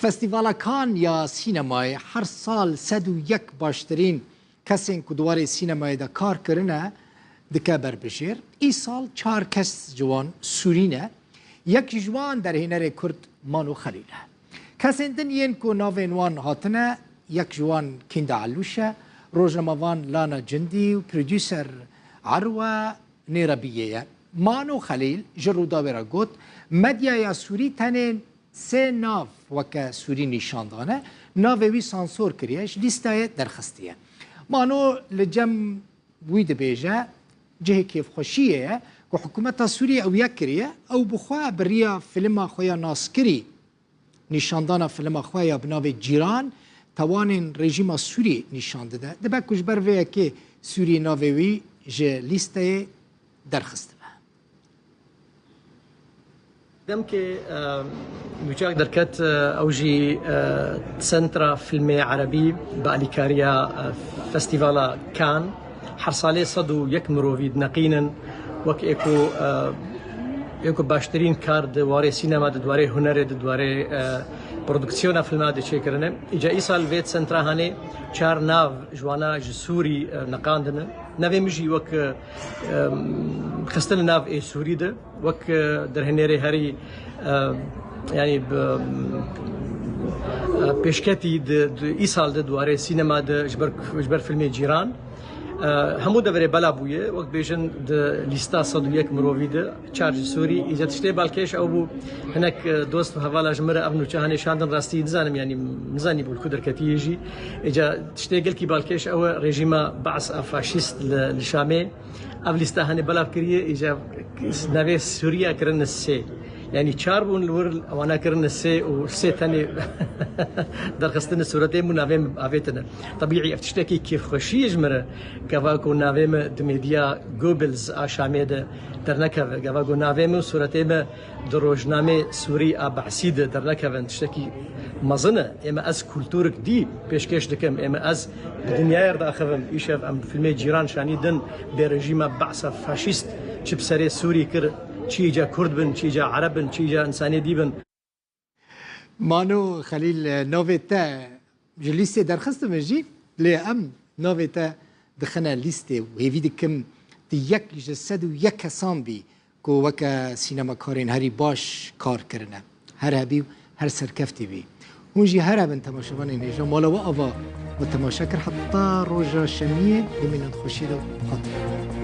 فستیوالا کان یا سینمای هر سال 101 باشترین کسین که دواره سینمای دا کار کرنه دکه بربشیر. ای سال 4 کس جوان سورینه، یک جوان در هنر کرد مانو خلیله. کسین دنین که ناوینوان هاتنه، یک جوان کند علوشه، روزنامه‌وان لانا جندی و پرودیوسر عروه نیربیه. مانو خلیل جرودا برا گوت مدیا سوری تنین سه ناو وکه سوری نشاندانه ناوی سانسور کریش لیستای درخستیه. مانو لجم وید بیجه جه کیف خوشیه که حکومت سوری او یک کریه او بخواه بریا فیلم خویا ناسکری نشاندان فیلم خویا بناوی جیران توانین رژیم سوری نشان داده. دبا کش برویه که سوری ناوی جه لیستای درخسته. دم که نوچاک درکت اوجی سنترا فیلم عربی با الیکاریا فستیوالا کان هر ساله 101 مروید نقینن وک ایکو باشترین کار دواره سینما دواره هنر دواره پرودکسیون فیلم ده چه کرنه. ایجا ای سال وید سنترا هنه 4 ناو جوانا جسوری نقاندنه. نوی مجی وک خستن ناو ای سوری ده وک در هنری هری یعنی پیشکتی ای سال ده دواره سینما ده جبر فیلم جیران همو دبره بلا بویه وقت بیشن د لیستا 101 مروی ده چارج سوری ایجاد شته بالکش او بو هناك دوست و حوالا جمره ابنو چهانه شاندن راستی نزانم یعنی نزانی بول کدر کتیجی ایجاد شته گل کی بالکش او رژیم بعث فاشیست لشامه اول لیستا هنه بلا کریه ایجاد نوی سوریا کرن سه يعني چاربون الورل وانا كرنا سي وسي ثاني درخستنا صورتين منافيم افيتنا طبيعي افتشتكي كيف خشي جمره كفاكو نافيم دميديا جوبلز اشاميد درنكف كفاكو نافيم صورتين دروجنامه سوري ابعسيد درنكف تشتكي مزنه اما از كولتورك دي بيشكش دكم اما از الدنيا يرضى اخذم يشاف ام فيلم جيران شاني دن برجيم بعث فاشيست شبسري سوري كر چی جا کرد بن، چی جا عرب بن، چی جا انسانی دی بن. مانو خلیل نویتا جلیسته درخست مجی لی ام نویتا دخنا لیسته و هیوید کم دی یک جسد و یک کسان بی که وکا سینما کارین هری باش کار کرنه هر هبی و هر سرکفتی بی اونجی هر هبن تماشاوان اینجا مالا و آوا و تماشا کر حتی روژا شمیه لمن خوشید و خاطر